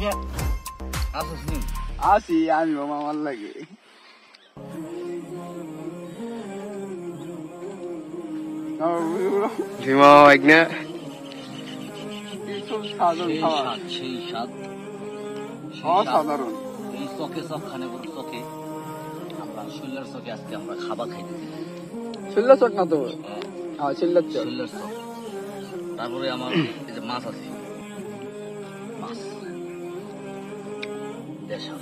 যে আসিস নি আসি আমি মামার লাগে ভীমা একনা সাধারণ খাবার সেই স্বাদ অসাধারণ এই চকে চক খানে বড় চকে আমরা শৈলার চকে আজকে আমরা খাবার খাইতেছি ছিল্লা চক না তো হ্যাঁ ছিল্লার চক শৈলার চক তারপরে আমার এই যে মাছ আছে মাছ দেশাল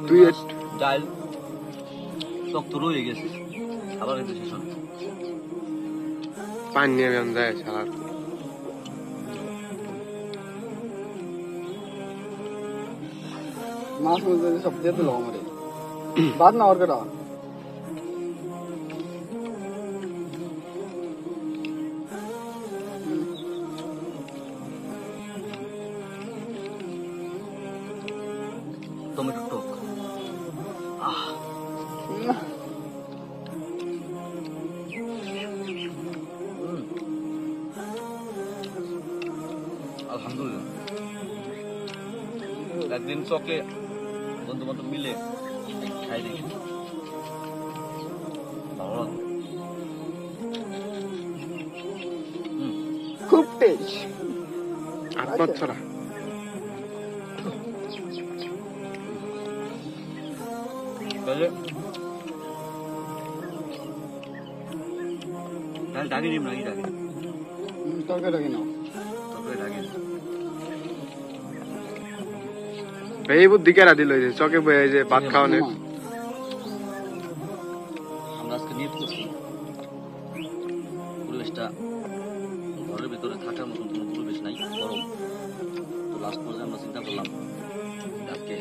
তুই ডাল টক তো রয়ে গেছে খাবার খেতে শেষ হয় পানি নিয়ে যায় সারা মাছ মধ্যে সব দিয়ে দিল আমার বাদ না ওর কেটা টমেটো টক আলহামদুলিল্লাহ একদিন চকে বন্ধু বান্ধব মিলে খাই দেখি ভালো লাগে। খুব টেস্ট আত্মছড়া তাহলে ডাল ডাকি দিম নাকি ডাকি তরকারি নাও তবে ডাকি এই বুদ্ধি কেরা দিল যে চকে বয়ে যে ভাত খাওয়ানো আমরা আজকে নিয়ে করছি পরিবেশটা ঘরের ভিতরে থাকার মতন কোনো পরিবেশ নাই গরম তো লাস্ট পর্যায়ে আমরা চিন্তা করলাম আজকে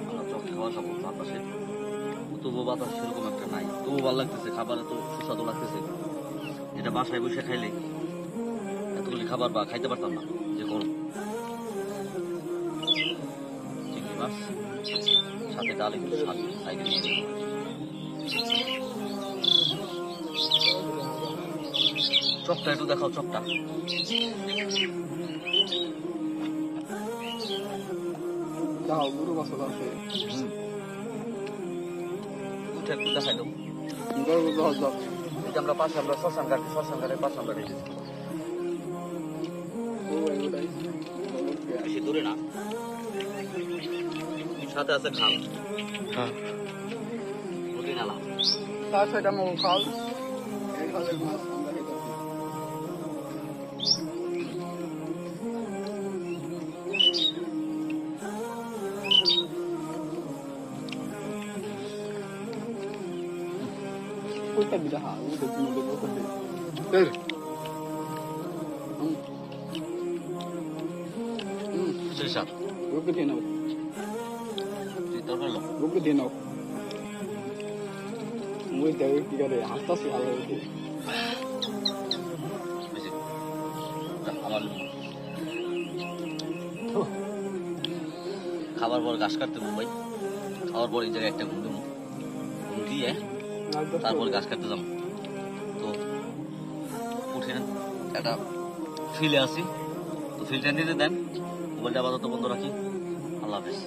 আমরা চক খাওয়া খাবো বাতাসে তবুও বাতাস সেরকম একটা নাই তবুও ভালো লাগতেছে খাবার এত সুস্বাদু লাগতেছে এটা বাসায় বসে খাইলে এতগুলি খাবার বা খাইতে পারতাম না যে গরম চিংড়ি মাছ সাথে ডাল এগুলো সাইকেল নিয়ে গেলাম চকটা একটু দেখাও চকটা দাও গুরু বাসল আছে উঠে একটু দেখাই দাও গরু দাও দাও এটা আমরা পাশে আমরা শ্মশান ঘাটের পাশে আমরা রেখেছি ও এগুলাই বেশি দূরে না সাথে আছে খাল হ্যাঁ নদী নালা তার সাইড আমার খাল এই খালের মাছ আমরা খেতে Kita bisa halu udah punya dua kali. এই সেই সাথ Gue gede nau, তুই তোর বললো gue gede nau. Gue dari tiga deh, hasta sih halu itu. বেশি আমার খাবার পর ঘাস কাটতে দেবো ভাই খাওয়ার পর এই জায়গায় একটা ঘুম দেবো ঘুম দিয়ে তারপর ঘাস কাটতে যাবো তো উঠে একটা ফিল্ডে আসি তো ফিল্ডটা নিতে দেন মোবাইলটা আপাতত বন্ধ রাখি আল্লাহ হাফিজ